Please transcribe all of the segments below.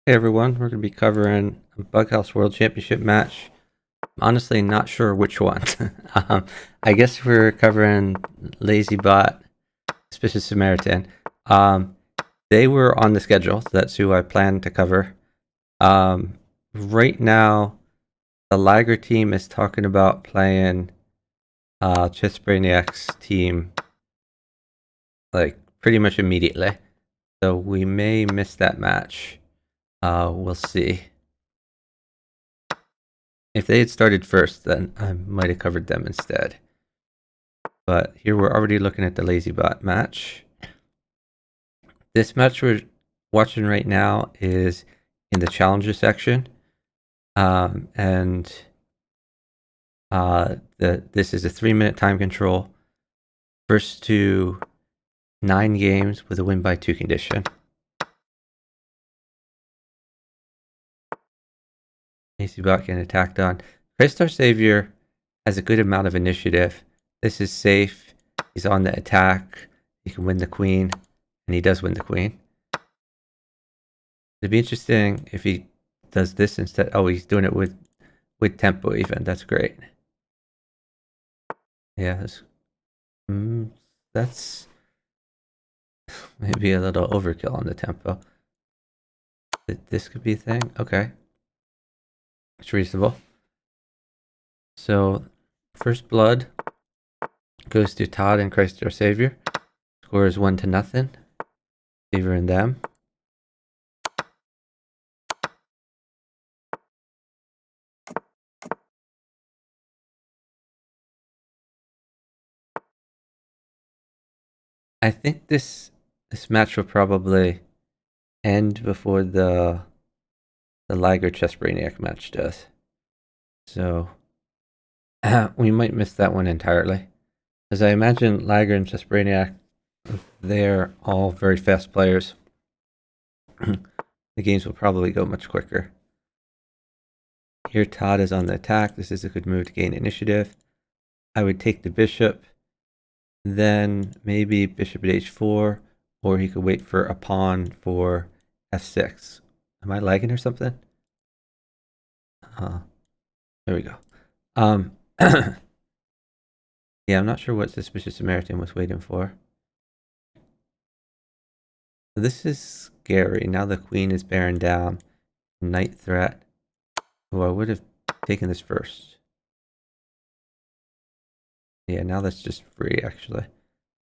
Hey everyone, we're going to be covering a Bughouse World Championship match. I'm honestly not sure which one. I guess we're covering LAZYbot, Suspicious Samaritan. They were on the schedule, so that's who I plan to cover. Right now, the Liger team is talking about playing ChristBrainiac's team like pretty much immediately. So we may miss that match. We'll see. If they had started first, then I might have covered them instead. But here we're already looking at the LAZYbot match. This match we're watching right now is in the challenger section. This is a 3-minute time control. First to 9 games with a win by 2 condition. LAZYbot getting attacked on. ChristOurSavior has a good amount of initiative. This is safe. He's on the attack. He can win the queen, and he does win the queen. It'd be interesting if he does this instead. Oh, he's doing it with tempo even. That's great. Yeah, that's maybe a little overkill on the tempo. This could be a thing. Okay. It's reasonable. So, first blood goes to Tod and ChristOurSavior. Score is 1-0. Favoring them. I think this match will probably end before the Liger ChristBrainiac match does. So we might miss that one entirely. As I imagine Liger and ChristBrainiac, they're all very fast players. The games will probably go much quicker. Here Tod is on the attack. This is a good move to gain initiative. I would take the bishop, then maybe bishop at h4, or he could wait for a pawn for f6. Am I lagging or something? There we go. Yeah, I'm not sure what Suspicious Samaritan was waiting for. So this is scary. Now the queen is bearing down. Knight threat. Oh, I would have taken this first. Yeah, now that's just free, actually.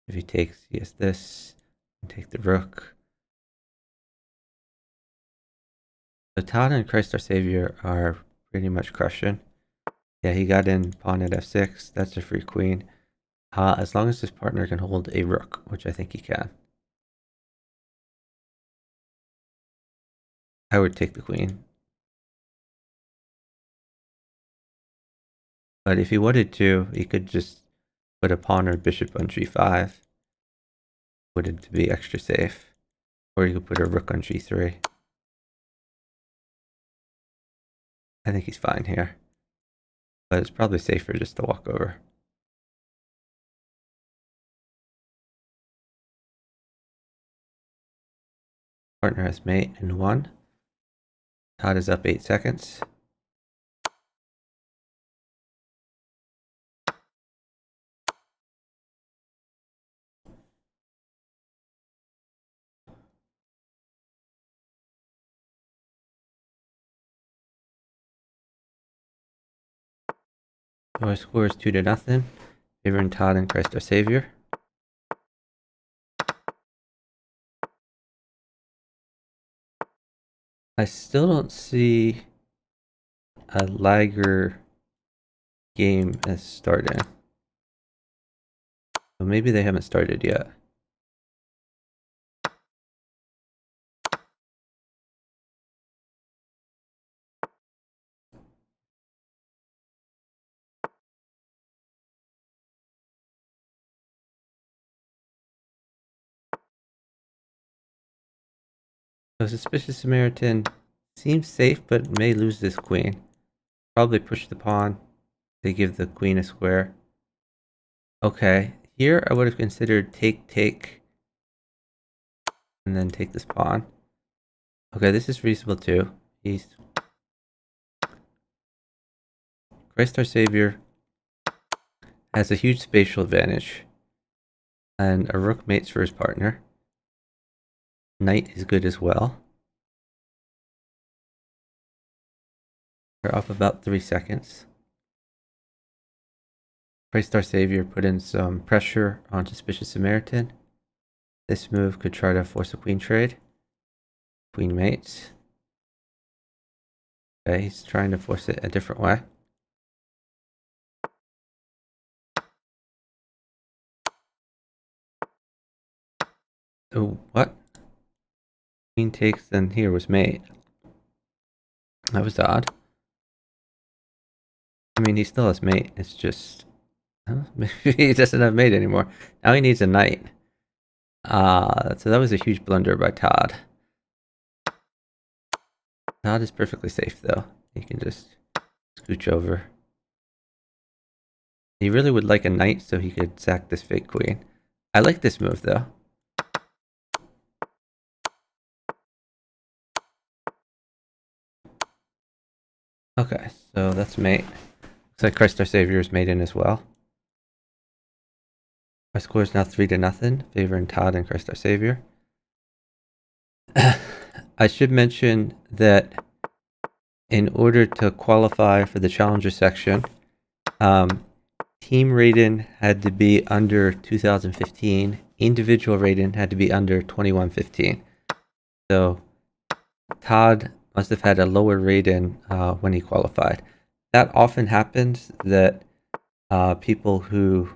If he takes, he has this. And take the rook. So Tod and ChristOurSavior are pretty much crushing. Yeah, he got in pawn at f6. That's a free queen. As long as his partner can hold a rook, which I think he can. I would take the queen. But if he wanted to, he could just put a pawn or bishop on g5. Put it to be extra safe. Or you could put a rook on g3. I think he's fine here. But it's probably safer just to walk over. Partner has mate in 1. Tod is up 8 seconds. So our score is 2-0. Favoring Tod and ChristOurSavior. I still don't see a Liger game as starting. So maybe they haven't started yet. So Suspicious Samaritan seems safe, but may lose this queen. Probably push the pawn. They give the queen a square. Okay, here I would have considered take, and then take this pawn. Okay, this is reasonable too. He's ChristOurSavior has a huge spatial advantage, and a rook mates for his partner. Knight is good as well. We're up about 3 seconds. ChristOurSavior put in some pressure on SuspiciousSamaritan. This move could try to force a queen trade. Queen mates. Okay, he's trying to force it a different way. Oh, what? Queen takes, then here was mate. That was odd. I mean, he still has mate. It's just... maybe he doesn't have mate anymore. Now he needs a knight. So that was a huge blunder by Tod. Tod is perfectly safe, though. He can just scooch over. He really would like a knight so he could sack this fake queen. I like this move, though. Okay, so that's mate. Looks like ChristOurSavior is mate in as well. Our score is now 3-0, favoring Tod and ChristOurSavior. I should mention that in order to qualify for the Challenger section, team rating had to be under 2015. Individual rating had to be under 2115. So Tod must have had a lower rating when he qualified. That often happens, that people who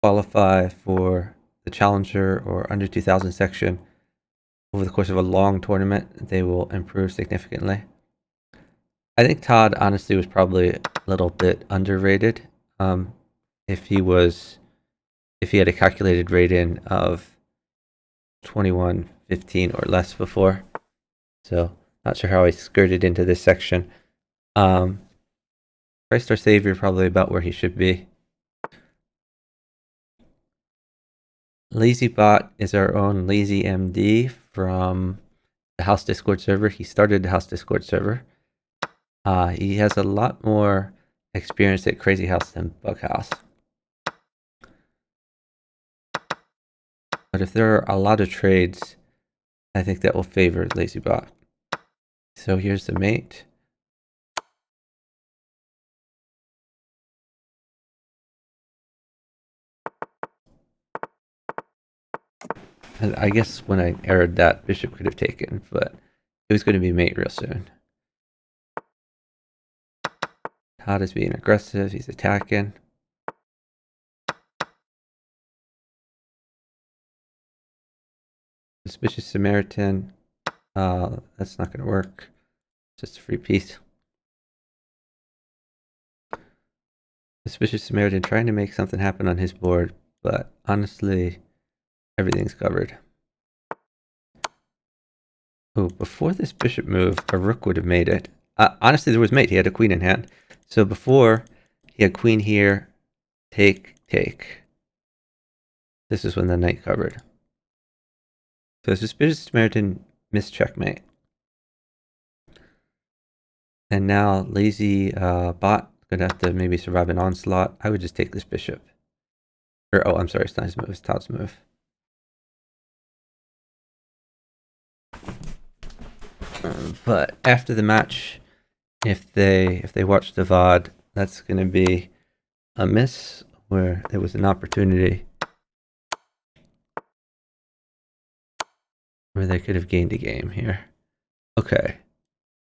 qualify for the Challenger or under 2000 section over the course of a long tournament, they will improve significantly. I think Tod honestly was probably a little bit underrated. If he had a calculated rating of 2115 or less before. So not sure how I skirted into this section. ChristOurSavior probably about where he should be. LAZYbot is our own Lazy MD from the House Discord server. He started the House Discord server. He has a lot more experience at Crazy House than Bug House. But if there are a lot of trades, I think that will favor LAZYbot. So here's the mate. And I guess when I aired that, bishop could have taken, but it was going to be mate real soon. Tod is being aggressive. He's attacking. SuspiciousSamaritan. That's not going to work. Just a free piece. SuspiciousSamaritan trying to make something happen on his board, but honestly, everything's covered. Oh, before this bishop move, a rook would have made it. Honestly, there was mate. He had a queen in hand. So before, he had queen here, take, take. This is when the knight covered. So SuspiciousSamaritan missed checkmate. And now LAZYbot gonna have to maybe survive an onslaught. I would just take this bishop. Or, oh, I'm sorry, it's not his move, it's Tod's move. But after the match, if they watch the VOD, that's gonna be a miss where there was an opportunity where they could have gained a game here. Okay.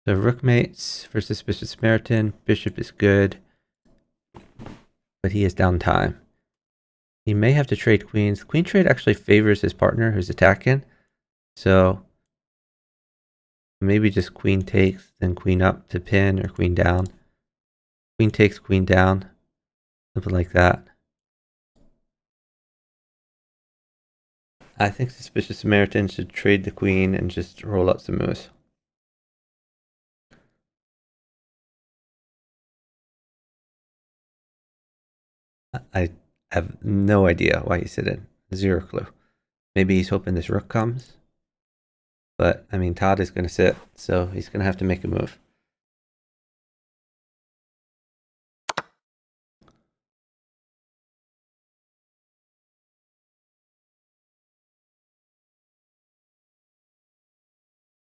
So rook mates for SuspiciousSamaritan. Bishop is good, but he is down time. He may have to trade queens. Queen trade actually favors his partner who's attacking. So maybe just queen takes, then queen up to pin, or queen down. Queen takes, queen down. Something like that. I think SuspiciousSamaritan should trade the queen and just roll out some moves. I have no idea why he's sitting. Zero clue. Maybe he's hoping this rook comes. But, I mean, Tod is going to sit, so he's going to have to make a move.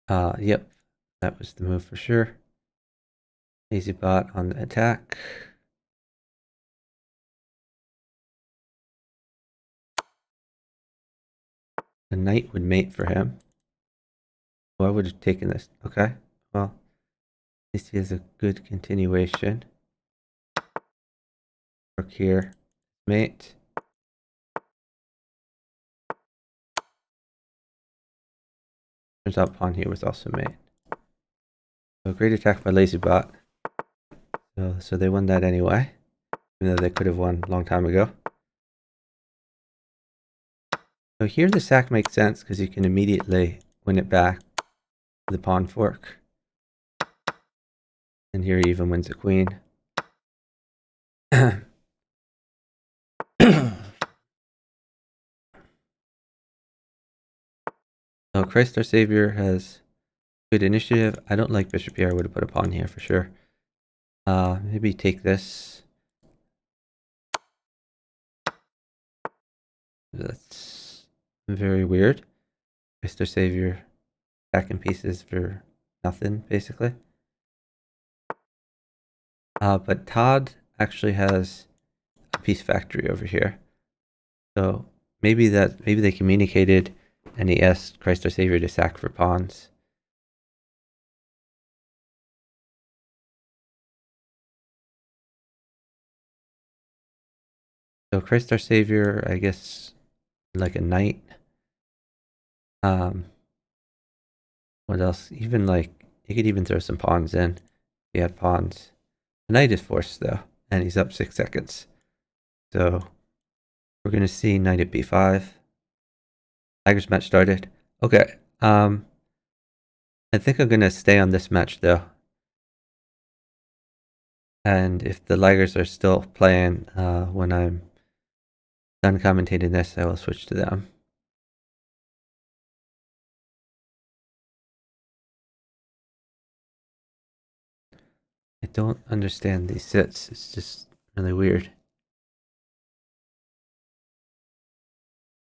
Yep, that was the move for sure. LAZYbot on the attack. The knight would mate for him. Well, I would have taken this. Okay, well, at least he has a good continuation. Rook here, mate. Turns out pawn here was also mate. So great attack by LAZYbot. So they won that anyway, even though they could have won a long time ago. So here the sack makes sense because you can immediately win it back to the pawn fork. And here he even wins a queen. So ChristOurSavior has good initiative. I don't like bishop here. I would have put a pawn here for sure. Maybe take this. That's very weird. ChristOurSavior attacking pieces for nothing, basically. But Tod actually has a piece factory over here. So maybe they communicated and he asked ChristOurSavior to sack for pawns. So ChristOurSavior, I guess, like a knight. What else? Even like, you could even throw some pawns in. He had pawns. The knight is forced though, and he's up 6 seconds. So we're gonna see knight at b5. Tiger's match started. Okay. I think I'm gonna stay on this match though. And if the Ligers are still playing when I'm done commentating this, I will switch to them. I don't understand these sits. It's just really weird.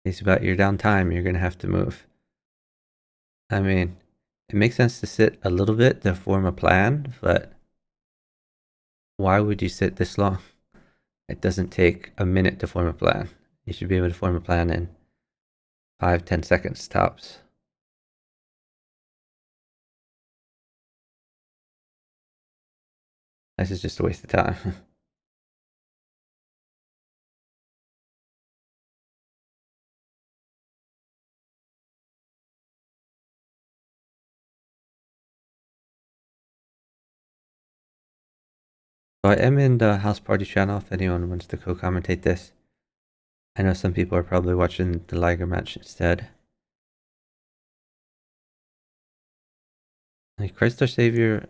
It's about your downtime. You're gonna have to move. I mean, it makes sense to sit a little bit to form a plan, but why would you sit this long? It doesn't take a minute to form a plan. You should be able to form a plan in 5-10 seconds tops. This is just a waste of time. So I am in the House Party channel if anyone wants to co-commentate this. I know some people are probably watching the Liger match instead. Like ChristOurSavior,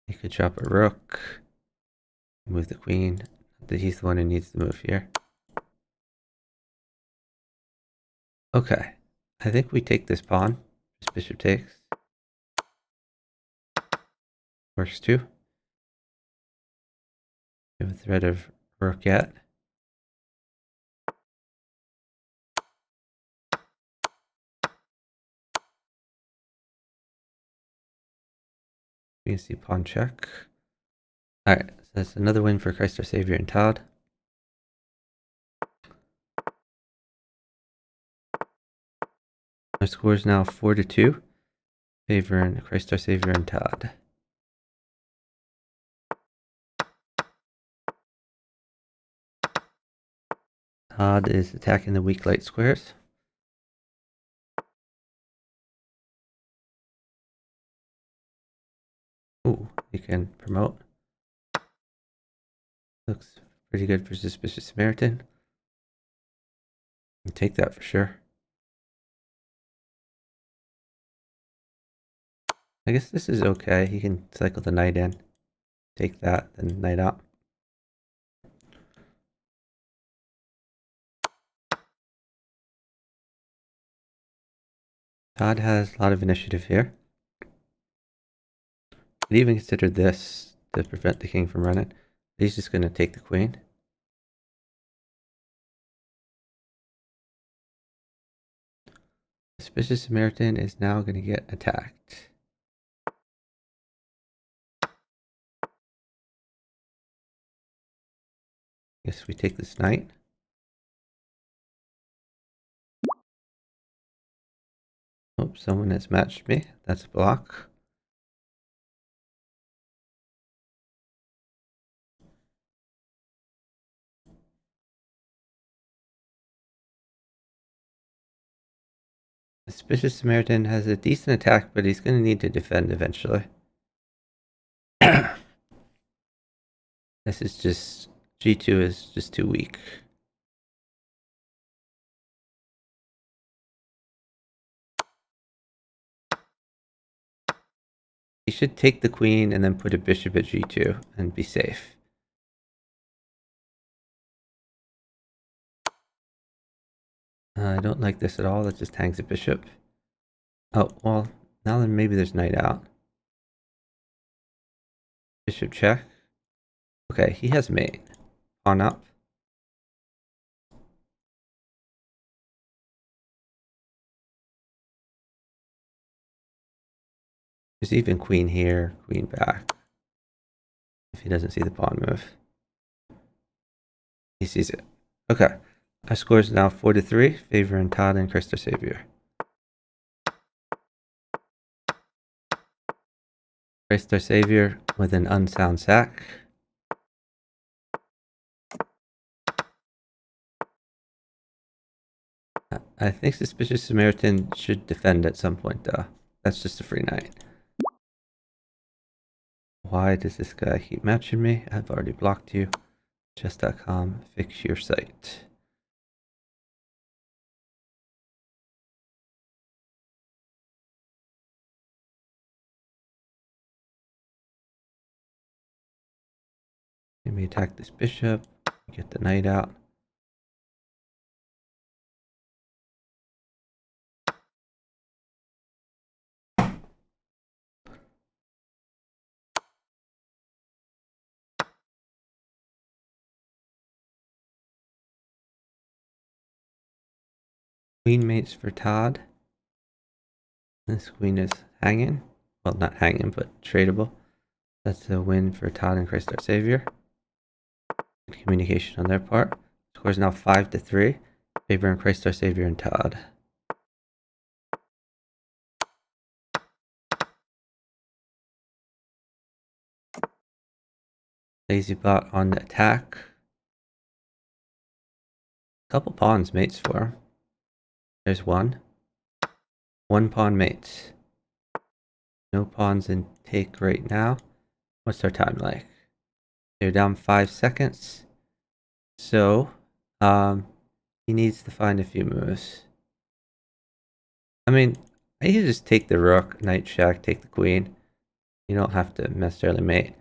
he could drop a rook, move the queen. He's the one who needs to move here. Okay, I think we take this pawn. This bishop takes. Works too. We have a threat of rook yet. We can see pawn check. Alright, so that's another win for ChristOurSavior and Tod. Our score is now 4-2, favoring ChristOurSavior and Tod. Tod is attacking the weak light squares. Ooh, you can promote. Looks pretty good for SuspiciousSamaritan. You take that for sure. I guess this is okay. He can cycle the knight in. Take that, then knight out. Tod has a lot of initiative here. Could even consider this to prevent the king from running. He's just going to take the queen. Suspicious Samaritan is now going to get attacked. Guess we take this knight. Oh, someone has matched me. That's a block. Suspicious Samaritan has a decent attack, but he's going to need to defend eventually. This is just... G2 is just too weak. He should take the queen and then put a bishop at G2 and be safe. I don't like this at all. That just hangs a bishop. Oh, well, now then maybe there's knight out. Bishop check. Okay, he has mate. Pawn up. There's even queen here, queen back. If he doesn't see the pawn move. He sees it. Okay. Our score is now 4-3, favoring Tod and ChristOurSavior. ChristOurSavior with an unsound sack. I think Suspicious Samaritan should defend at some point, though. That's just a free knight. Why does this guy keep matching me? I've already blocked you. Chess.com, fix your site. Let me attack this bishop, get the knight out. Queen mates for Tod. This queen is hanging. Well, not hanging, but tradable. That's a win for Tod and ChristOurSavior. Good communication on their part. Score is now 5-3, favoring ChristOurSavior and Tod. LAZYbot on the attack. Couple pawns mates for him. There's one. One pawn mates. No pawns in take right now. What's our time like? They're down 5 seconds. So, he needs to find a few moves. I mean, I could just take the rook, knight check, take the queen. You don't have to necessarily mate.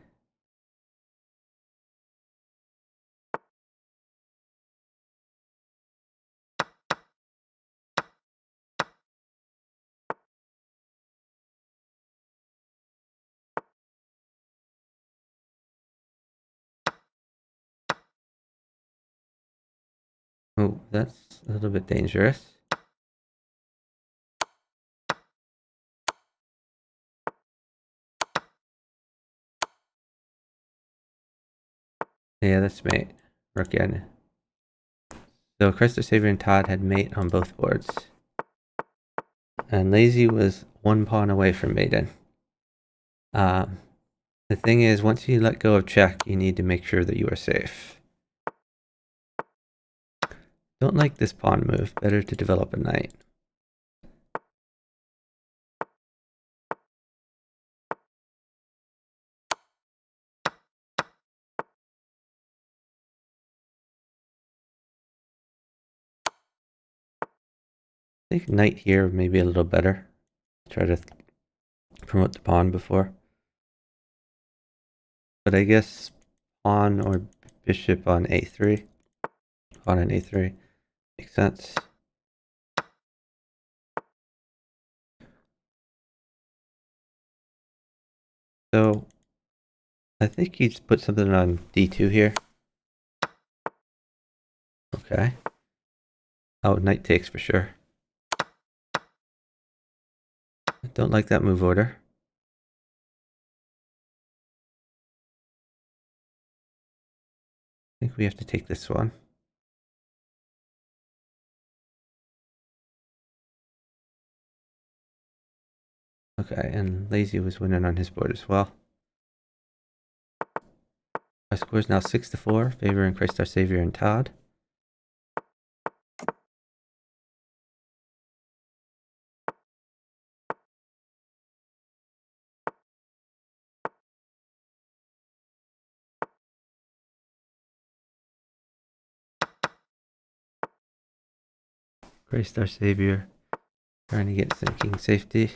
Oh, that's a little bit dangerous. Yeah, that's mate. Rook in. So ChristOurSavior and Tod had mate on both boards. And Lazy was one pawn away from mating. The thing is, once you let go of check, you need to make sure that you are safe. Don't like this pawn move. Better to develop a knight. I think knight here may be a little better. Try to promote the pawn before. But I guess pawn or bishop on a3. Pawn on a3 makes sense. So I think he's put something on D2 here. Okay. Oh, knight takes for sure. I don't like that move order. I think we have to take this one. Okay, and Lazy was winning on his board as well. Our score is now 6-4, favoring ChristOurSavior and Tod. ChristOurSavior trying to get some king safety.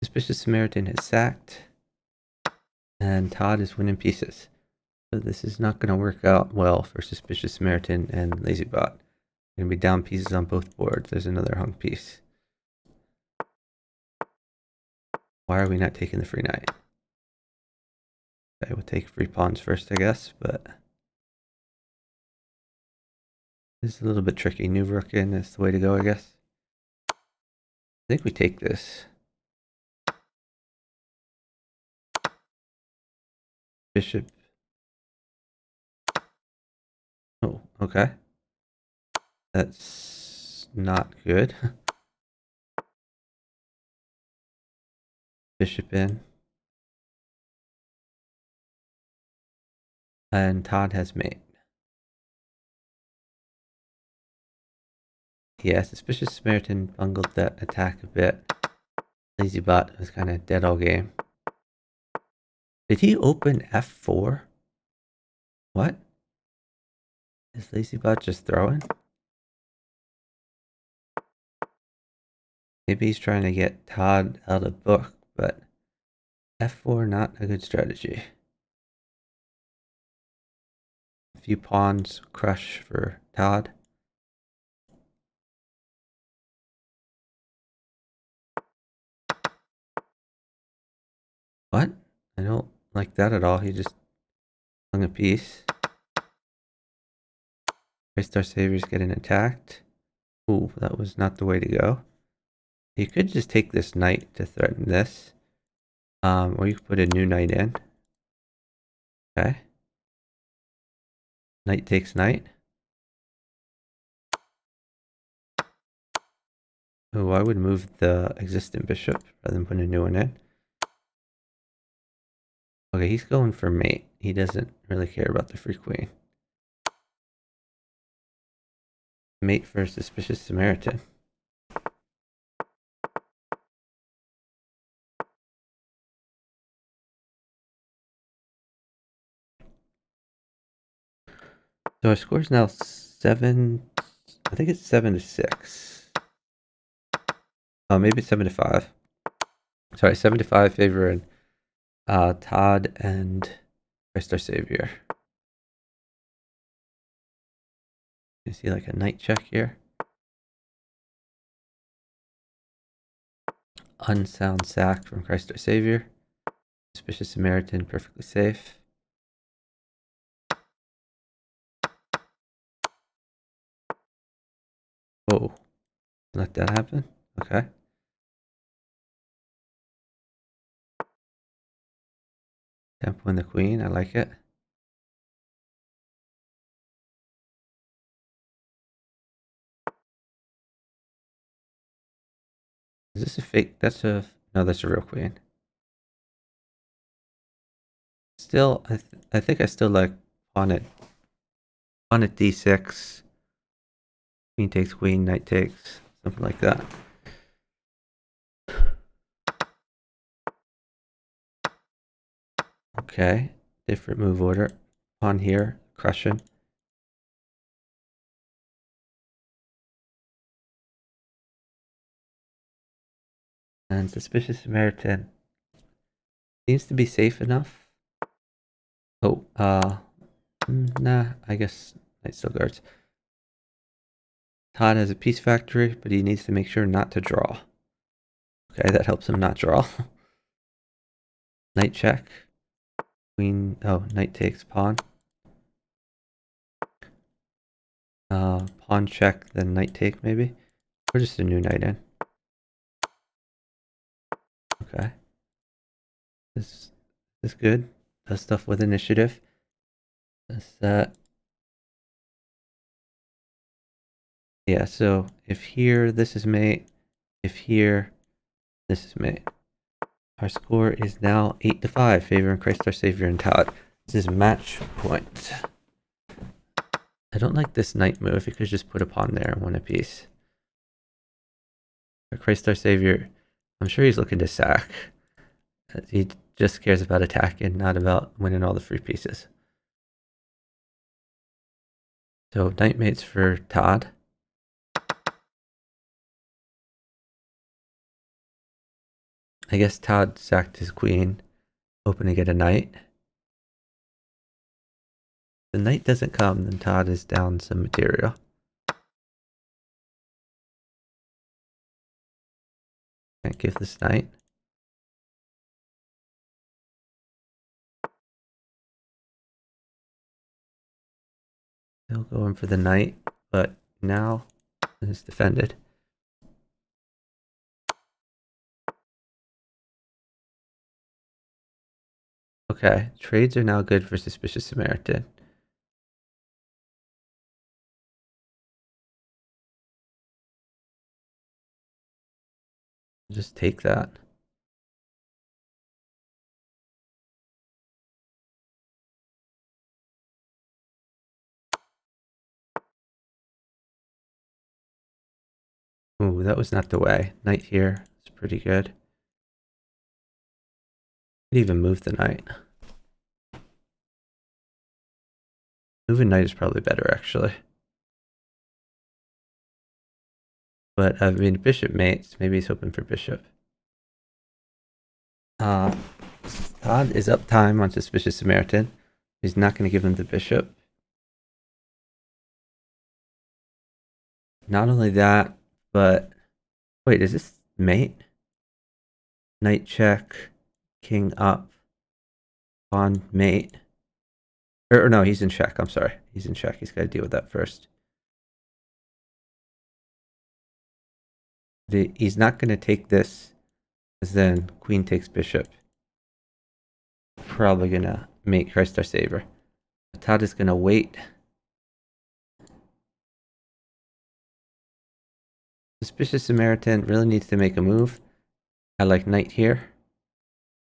Suspicious Samaritan has sacked, and Tod is winning pieces. So this is not going to work out well for Suspicious Samaritan and LAZYbot. Going to be down pieces on both boards. There's another hung piece. Why are we not taking the free knight? Okay, we'll take free pawns first, I guess, but this is a little bit tricky. New rook in is the way to go, I guess. I think we take this. Bishop. Oh, okay. That's not good. Bishop in. And Tod has mate. Yeah, Suspicious Samaritan bungled that attack a bit. LAZYbot was kind of dead all game. Did he open F4? What? Is LAZYbot just throwing? Maybe he's trying to get Tod out of book, but F4 not a good strategy. A few pawns crush for Tod. What? I don't like that at all. He just hung a piece. ChristOurSavier's getting attacked. Ooh, that was not the way to go. You could just take this knight to threaten this. Or you could put a new knight in. Okay. Knight takes knight. Oh, I would move the existing bishop rather than put a new one in. Okay, he's going for mate. He doesn't really care about the free queen. Mate for Suspicious Samaritan. So our score is now 7. I think it's 7-6. Oh, maybe it's 7-5. Sorry, 7-5 favoring Tod and ChristOurSavior. You see like a knight check here. Unsound sack from ChristOurSavior. Suspicious Samaritan perfectly safe. Oh, let that happen. Okay. Tempo and the queen. I like it. Is this a fake? No, that's a real queen. Still, I think I still like pawn at d6. Queen takes queen, knight takes, something like that. Okay, different move order. Pawn here, crushing. And Suspicious Samaritan seems to be safe enough. Oh, nah, I guess knight still guards. Tod has a piece factory, but he needs to make sure not to draw. Okay, that helps him not draw. Knight check. Queen, oh, knight takes pawn. Pawn check, then knight take maybe. Or just a new knight in. Okay. This is good. Does stuff with initiative. Yeah, so if here, this is mate. If here, this is mate. Our score is now 8-5, favoring Christ our Savior and Tod. This is match point. I don't like this knight move. You could just put a pawn there and win a piece. For Christ our Savior, I'm sure he's looking to sack. He just cares about attacking, not about winning all the free pieces. So knight mates for Tod. I guess Tod sacked his queen, hoping to get a knight. The knight doesn't come, then Tod is down some material. Can't give this knight. They'll go in for the knight, but now it's defended. Okay, trades are now good for Suspicious Samaritan. Just take that. Ooh, that was not the way. Knight here is pretty good. Could even move the knight. Moving knight is probably better, actually. But, I mean, bishop mates. Maybe he's hoping for bishop. Tod is up time on Suspicious Samaritan. He's not going to give him the bishop. Not only that, but... Wait, is this mate? Knight check, king up, pawn mate. Or no, he's in check. I'm sorry. He's in check. He's got to deal with that first. He's not going to take this, because then queen takes bishop. Probably going to mate Christ our Savior. Tod is going to wait. Suspicious Samaritan really needs to make a move. I like knight here.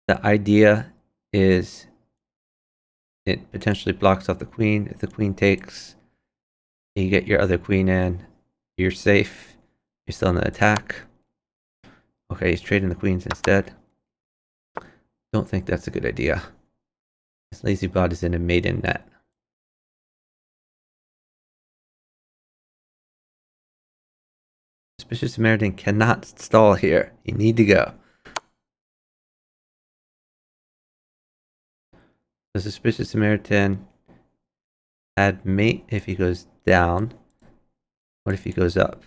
The idea is it potentially blocks off the queen. If the queen takes, you get your other queen in, you're safe. You're still in the attack. Okay, he's trading the queens instead. Don't think that's a good idea. This LAZYbot is in a maiden net. Suspicious Samaritan cannot stall here. You need to go. The Suspicious Samaritan add mate if he goes down. What if he goes up?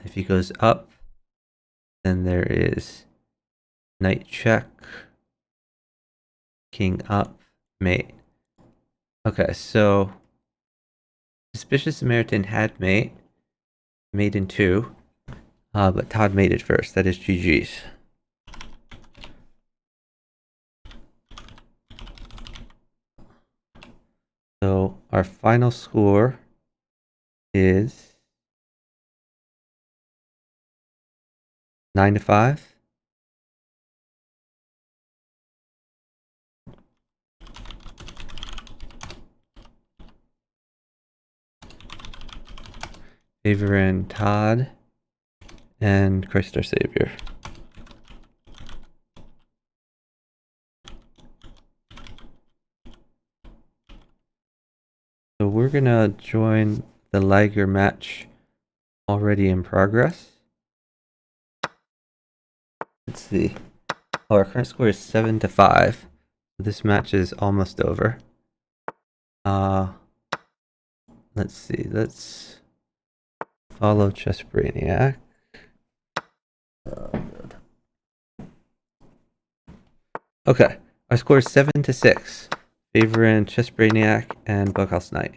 If he goes up, then there is knight check, king up, mate. Okay, so Suspicious Samaritan had mate in 2, but Tod mated first. That is GG's. So our final score is 9-5. Favoring Tod and Christ our Savior. So we're gonna join the Liger match already in progress. Let's see. Oh, our current score is 7-5. This match is almost over. Let's see. Let's follow Chess Brainiac. Oh, good. Okay, our score is 7-6, favoring Chess Brainiac and Bughouse Knight.